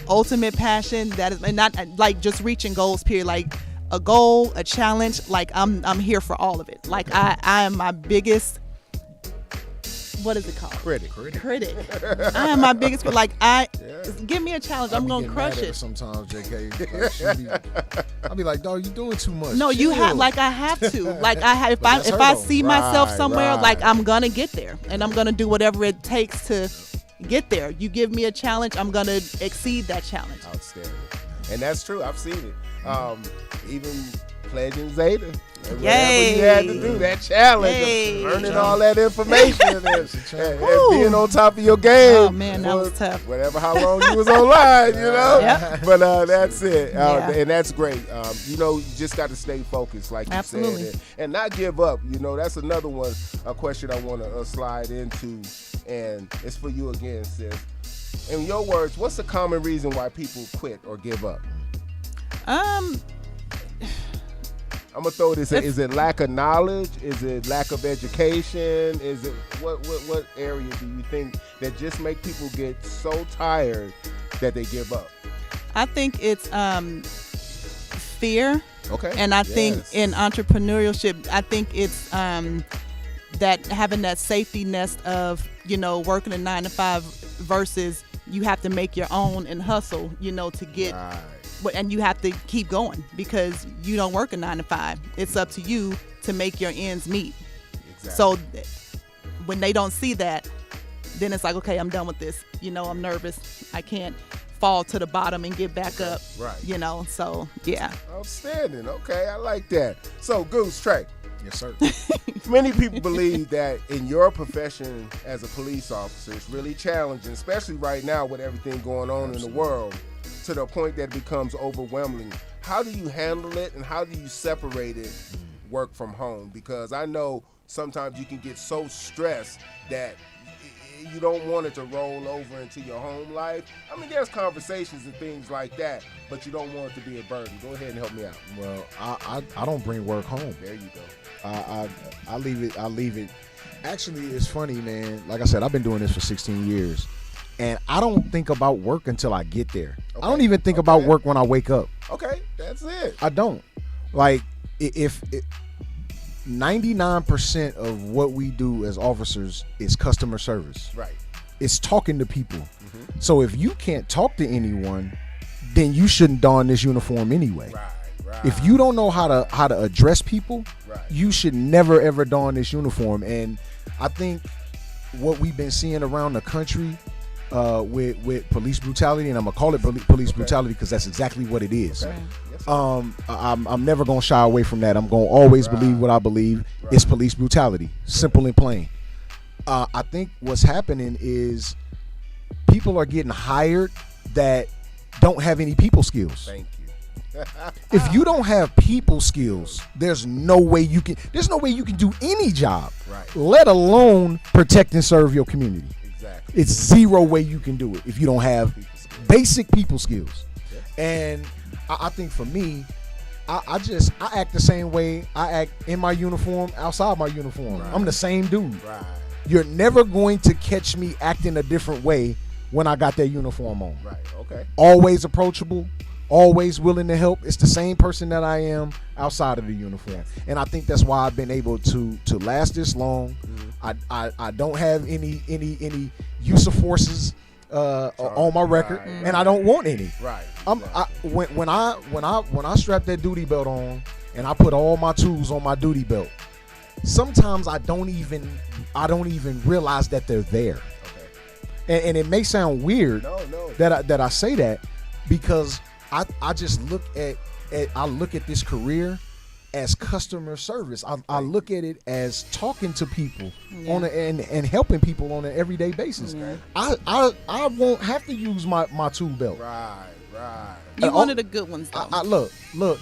ultimate passion. That is, and not like just reaching goals, period. Like a goal, a challenge, like I'm here for all of it. Like I am my biggest, what is it called? Critic. I am my biggest, like give me a challenge. I'm going to crush it. Sometimes, JK, I'll be like, dog, you doing too much. No, you have, like I have to. Like I have, if I see myself somewhere, right. like I'm going to get there and I'm going to do whatever it takes to get there. You give me a challenge, I'm going to exceed that challenge. Outstanding. And that's true. I've seen it. Even pledging Zeta. Whatever Yay. you had to do, that challenge Yay. of learning all that information and being on top of your game. Oh, man, that was tough. Whatever, how long you was online, you know? Yep. But that's it. Yeah. And that's great. You know, you just got to stay focused, like you Absolutely. said. And not give up. You know, that's another one, a question I want to slide into. And it's for you again, sis. In your words, what's the common reason why people quit or give up? I'm gonna throw this in. Is it lack of knowledge? Is it lack of education? Is it what area do you think that just make people get so tired that they give up? I think it's fear. Okay. And I think in entrepreneurship, I think it's that having that safety nest of, you know, working a 9-to-5 versus you have to make your own and hustle, you know, to get. Right. And you have to keep going because you don't work a 9-to-5. It's up to you to make your ends meet. Exactly. So when they don't see that, then it's like, okay, I'm done with this. I'm nervous. I can't fall to the bottom and get back up. Right. So yeah. Outstanding. Okay, I like that. So, Goose, Trey, Yes, sir. many people believe that in your profession as a police officer, it's really challenging, especially right now with everything going on in the world, to the point that it becomes overwhelming. How do you handle it, and how do you separate it, work from home? Because I know sometimes you can get so stressed that you don't want it to roll over into your home life. I mean, there's conversations and things like that, but you don't want it to be a burden. Go ahead and help me out. Well, I don't bring work home. There you go. I leave it. Actually, it's funny, man. Like I said, I've been doing this for 16 years, and I don't think about work until I get there. Okay. I don't even think about work when I wake up. Okay, that's it. I don't. Like, if 99% of what we do as officers is customer service. Right. It's talking to people. Mm-hmm. So if you can't talk to anyone, then you shouldn't don this uniform anyway. Right. If you don't know how to address people, right, you should never ever don this uniform. And I think what we've been seeing around the country with police brutality, and I'm gonna call it police brutality because that's exactly what it is. Okay. Yes, I'm never gonna shy away from that. I'm gonna always believe what I believe. Right. It's police brutality, simple and plain. I think what's happening is people are getting hired that don't have any people skills. Thank you. If you don't have people skills, there's no way you can do any job, Right. let alone protect and serve your community. Exactly. It's zero way you can do it if you don't have basic people skills. Yeah. And I think for me, I act the same way I act in my uniform, outside my uniform. Right. I'm the same dude. Right. You're never going to catch me acting a different way when I got that uniform on. Right. Okay. Always approachable, always willing to help. It's the same person that I am outside of the uniform. And I think that's why I've been able to last this long. Mm-hmm. I don't have any use of forces on my record, Right. and I don't want any. Right. When I strap that duty belt on and I put all my tools on my duty belt, sometimes I don't even realize that they're there. Okay. And it may sound weird No. that I say that, because I just look at this career as customer service. I look at it as talking to people and helping people on an everyday basis. Yeah. I won't have to use my tool belt. Right. You wanted the good ones though. I look,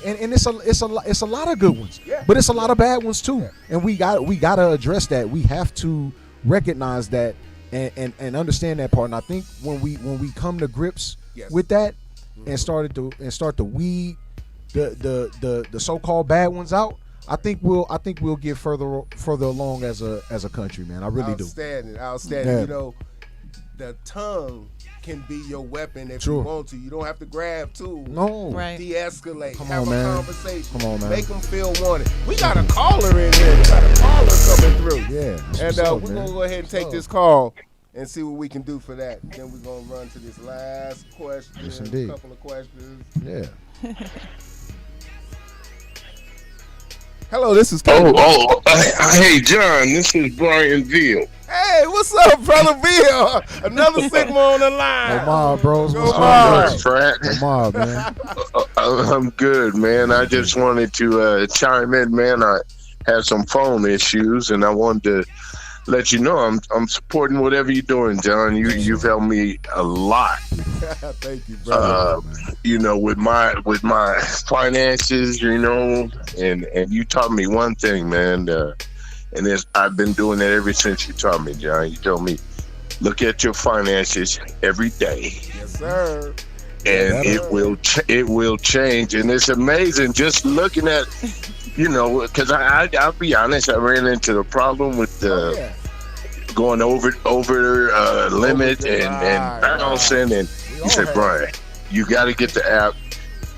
and it's a lot of good ones, Yeah. but it's a lot of bad ones too, and we gotta address that. We have to recognize that and understand that part. And I think when we come to grips Yes. with that and start to weed the so-called bad ones out, I think we'll get further along as a country, man. I really do. Outstanding. Yeah. You know, the tongue can be your weapon if Sure. you want to. You don't have to grab tools. No. Right. De-escalate. Come have on, a man. conversation. Come on, man. Make them feel wanted. We got a caller in here. We got a caller coming through. Yeah. that's And what's up, we're man. going to go ahead and take What's this up? call and see what we can do for that. And then we're going to run to this last question. Yes, indeed. A couple of questions. Yeah. Hello, this is Kevin. Hey, John, this is Brian Veal. Hey, what's up, brother Bill? Another Sigma on the line. Go mob, bros. Go What's mob. up, Good, Frat. Go mob, man. I'm good, man. I just wanted to chime in, man. I had some phone issues, and I wanted to let you know I'm supporting whatever you're doing, John. You've helped me a lot. Thank you, brother. With my finances, and you taught me one thing, man. And I've been doing it ever since you taught me, John. You told me, look at your finances every day, Yes, sir. and it will change. And it's amazing just looking at, because I'll be honest, I ran into the problem with Yeah. going over limit Right, and bouncing. And all you said, have Brian, you got to get the app.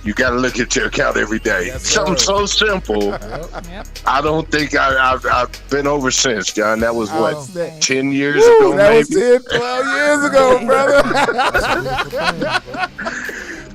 You got to look at your account every day. Yes, Something sir. so simple. Yep. I don't think I've been over since, John. That was what, Outstanding. 10 years Woo, ago, that was maybe? 10, 12 years ago, brother.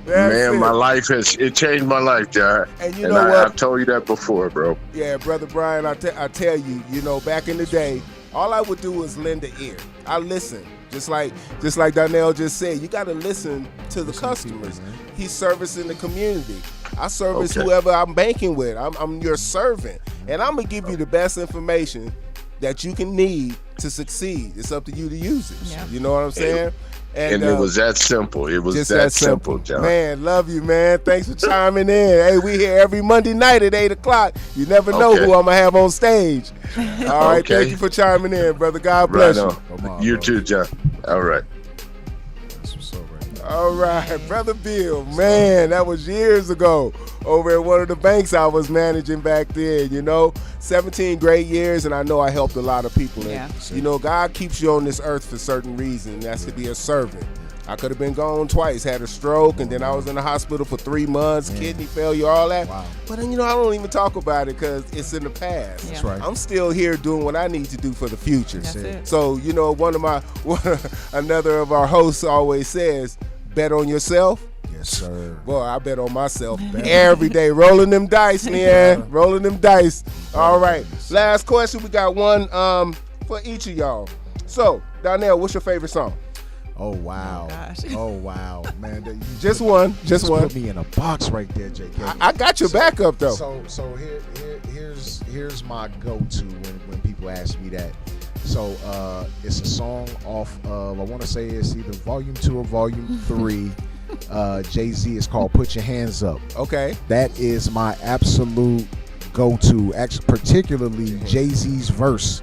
That's Man, it. my life it changed my life, John. And you know what? I've told you that before, bro. Yeah, brother Brian, I tell you, back in the day, all I would do is lend an ear. I listen. Just like Donnell just said, you got to listen to the customers. He's servicing the community. I service whoever I'm banking with. I'm your servant. And I'm going to give you the best information that you can need to succeed. It's up to you to use it. Yeah. You know what I'm saying? And it was that simple. It was just that simple, John. Man, love you, man. Thanks for chiming in. Hey, we here every Monday night at 8 o'clock. You never know who I'm going to have on stage. All right, thank you for chiming in, brother. God bless you. You too, John. All right. All right, Brother Bill, man, that was years ago over at one of the banks I was managing back then, 17 great years, and I know I helped a lot of people. Yeah. And, God keeps you on this earth for certain reasons. That's to be a servant. I could have been gone twice, had a stroke, and then I was in the hospital for 3 months, kidney failure, all that. Wow. But then, I don't even talk about it because it's in the past. Yeah. That's right. I'm still here doing what I need to do for the future. That's it. So, another of our hosts always says, bet on yourself. Yes, sir. Boy, I bet on myself every day. Rolling them dice, man. Rolling them dice. All right. Last question. We got one for each of y'all. So, Donnell, what's your favorite song? Oh, wow. Oh, wow. Man, just one. Put me in a box right there, JK. I got your backup, though. So here's my go-to when people ask me that. So it's a song off of, I want to say it's either Volume 2 or Volume 3. Jay-Z is called Put Your Hands Up. Okay. That is my absolute go-to, actually, particularly Jay-Z's verse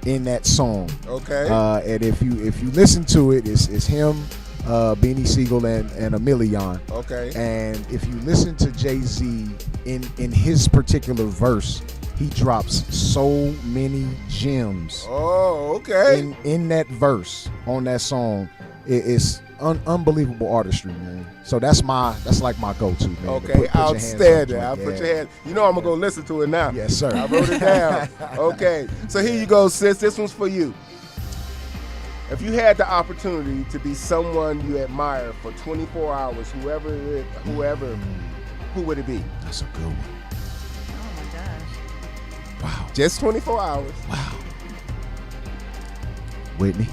in that song. Okay. And if you listen to it, it's him, Beanie Siegel, and a Million. Okay. And if you listen to Jay-Z in his particular verse, he drops so many gems. Oh, okay. In that verse on that song, it's unbelievable artistry, man. So that's like my go-to, man. Okay, outstanding. I'll put your hand. I'm gonna go listen to it now. Yes, sir. I wrote it down. Okay, so here you go, sis. This one's for you. If you had the opportunity to be someone you admire for 24 hours, whoever, who would it be? That's a good one. Wow. Just 24 hours. Wow. Whitney.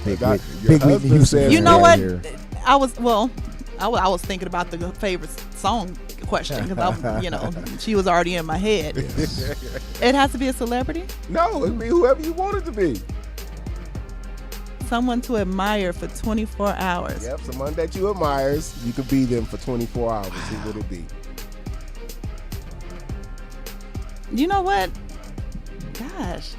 Big Whitney Houston. You know what? I was thinking about the favorite song question because she was already in my head. Yes. It has to be a celebrity? No, it can be whoever you want it to be. Someone to admire for 24 hours. Yep, someone that you admire. You could be them for 24 hours. Who would it be? You know what? Gosh.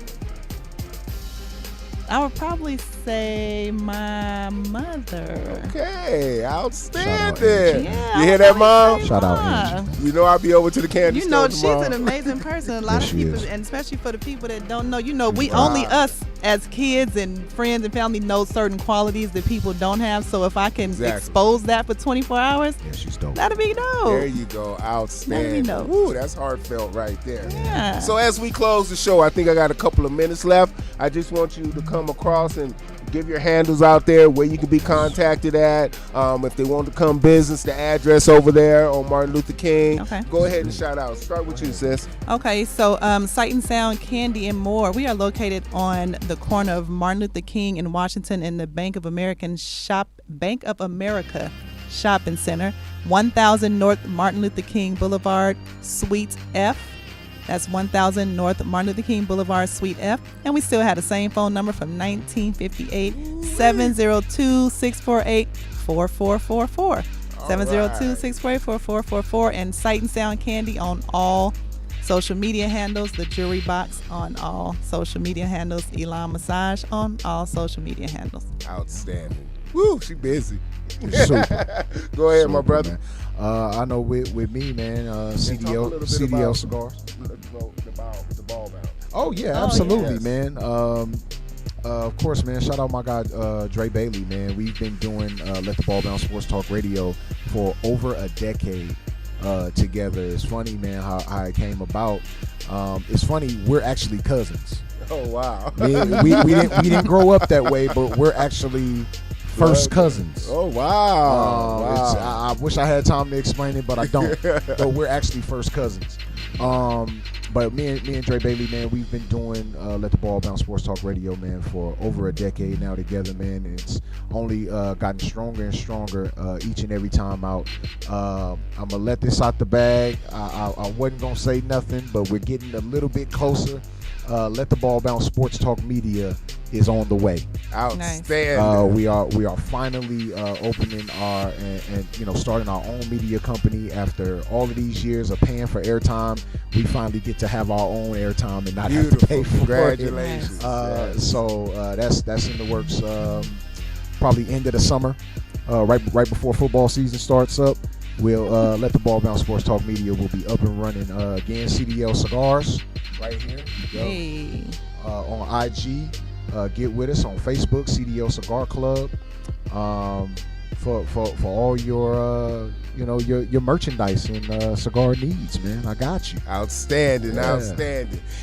I would probably say my mother. Okay, outstanding. Yeah, you hear that, Mom? Shout out, Angie. I'll be over to the candy store she's tomorrow. an amazing person. A lot of people, and especially for the people that don't know, we only us as kids and friends and family know certain qualities that people don't have. So if I can expose that for 24 hours, she's dope. That'll be dope. There you go, outstanding. That'll be dope. Ooh, that's heartfelt right there. Yeah. So as we close the show, I think I got a couple of minutes left. I just want you to come across and give your handles out there where you can be contacted at. If they want to come business, the address over there on Martin Luther King. Okay. Go ahead and shout out. Start with you, sis. Okay, so Sight and Sound Candy and More. We are located on the corner of Martin Luther King in Washington in the Bank of America Shopping Center, 1000 North Martin Luther King Boulevard, Suite F. That's 1000 North Martin Luther King Boulevard, Suite F. And we still have the same phone number from 1958, 702-648-4444. 702-648-4444. And Sight and Sound Candy on all social media handles. The Jewelry Box on all social media handles. Elon Massage on all social media handles. Outstanding. Woo, she busy. Super. Go ahead, my brother. Man. I know with me, man, CDL cigars. The ball bound. Oh yeah, absolutely, man. Of course, man. Shout out my guy Dre Bailey, man. We've been doing Let the Ball Bounce Sports Talk Radio for over a decade together. It's funny, man, how it came about. It's funny, we're actually cousins. Oh wow. we didn't grow up that way, but we're actually first cousins. Oh wow! I wish I had time to explain it, but I don't. But we're actually first cousins. But me and Dre Bailey, man, we've been doing Let the Ball Bounce Sports Talk Radio, man, for over a decade now together, man. And it's only gotten stronger and stronger each and every time out. I'm going to let this out the bag. I wasn't going to say nothing, but we're getting a little bit closer. Let the Ball Bounce Sports Talk Media is on the way. Outstanding. We are finally opening our and starting our own media company. After all of these years of paying for airtime, we finally get to have our own airtime and not have to pay for Congratulations. it. So that's in the works. Probably end of the summer, right before football season starts up. We'll Let the Ball Bounce Sports Talk Media will be up and running again. CDL Cigars right here. Hey. On IG. Get with us on Facebook, CDL Cigar Club, for all your your merchandise and cigar needs, man. I got you. Outstanding.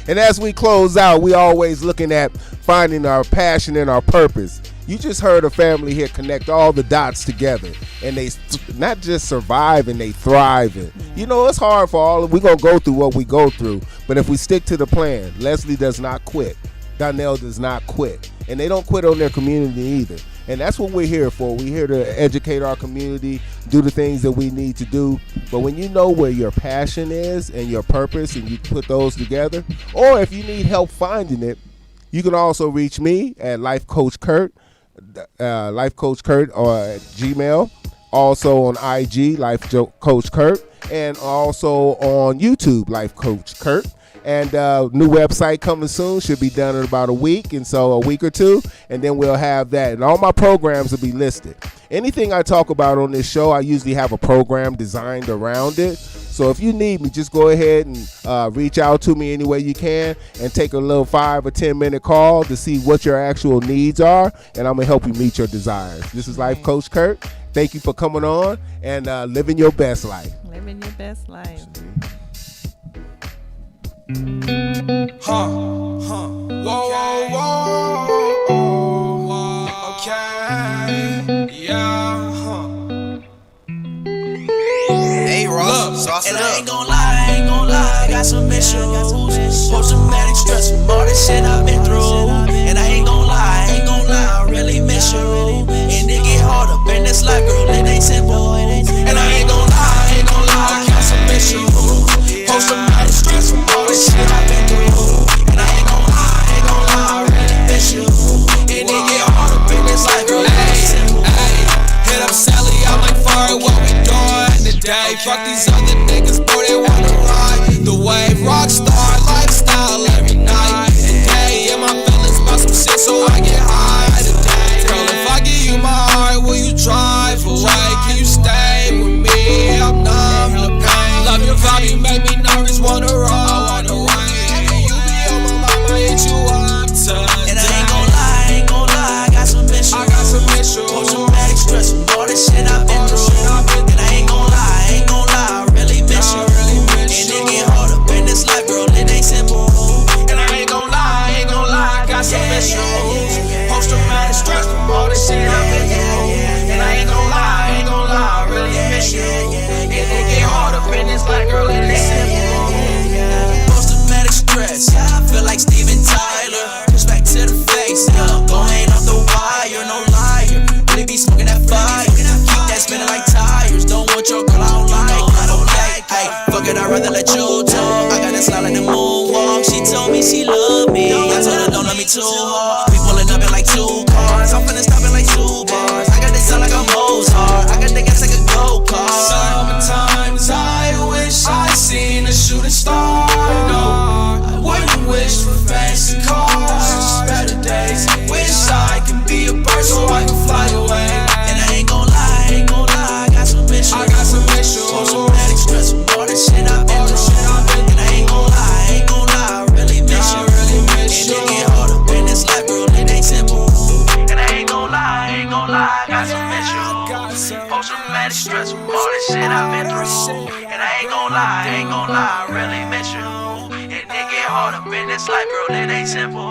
And as we close out, we always looking at finding our passion and our purpose. You just heard a family here connect all the dots together, and they not just survive and they thrive. It's hard for all. We're gonna go through what we go through, but if we stick to the plan, Leslie does not quit. Donnell does not quit, and they don't quit on their community either. And that's what we're here for. We're here to educate our community, do the things that we need to do. But when you know where your passion is and your purpose, and you put those together, or if you need help finding it, you can also reach me at Life Coach Kurt, Life Coach Kurt, or at Gmail. Also on IG, Life Coach Kurt, and also on YouTube, Life Coach Kurt. And new website coming soon, should be done in about a week or two, and then we'll have that. And all my programs will be listed. Anything I talk about on this show, I usually have a program designed around it. So if you need me, just go ahead and reach out to me any way you can and take a little 5 or 10 minute call to see what your actual needs are, and I'm going to help you meet your desires. This is Life Coach Kurt. Thank you for coming on and living your best life. Living your best life. Okay. Yeah. Hey, Ross. And I ain't gon' lie, I got some issues. Post-traumatic stress from all this shit I've been through. And I ain't gon' lie, I really miss you. And it get hard up in this life, girl, it ain't simple. And I ain't gon' lie, I got some issues. Post-traumatic stress from all this shit I've been through. And I ain't gon' lie, I really miss you. And it get hard up in this life, girl, it ain't simple. Hit up Sally, I'm like, fire, what we doing today? Fuck these other niggas, bro, they wanna ride the wave. Rockstar lifestyle every night and day. And my feelings about some shit, so I get high today. Girl, if I give you my heart, will you drive away? Can you stay with me? I'm numb to pain. Love your vibe, you make me nervous, wanna run away. You be on my mind, I hit you up today. And I ain't gon' lie, I got some issues. Post-traumatic stress from all this shit I've been through. And I ain't gon' lie, I really miss you. And it get hard up in this life, girl, it ain't simple. And I ain't gon' lie, I got some issues. Post-traumatic stress from all this shit I've been through. And I ain't gon' lie, I really miss you. And it get hard up in this life, girl, it ain't simple. Post-traumatic stress, I feel like Steven Tyler. Push back to the face, going off the wire, no liar. Really be smoking that fire, keep that spinning like tires. Don't want your girl, I don't like. Hey, fuck it, I'd rather let you talk. I got that slide like the moonwalk. She told me she loved me, I told her don't love me too hard. We pulling up in like 2 cars, I'm finna stop in like 2 bars. I got this sound like a Mozart, I got the gas like a go-kart. Sometimes I wish I seen a shooting star. No, I wouldn't wish for fancy cars. Better days, wish I could be a bird so I can fly away. And I ain't gon' lie, I got some issues. Post-traumatic stress from all this shit I've been through. And I ain't gon' lie, I really miss you. And it get hard up in this life, girl, it ain't simple. And I ain't gon' lie, I got some issues. Post-traumatic stress from all this shit I've been through. And I ain't gon' lie, I really miss you. And it get hard up in this life, girl, it ain't simple.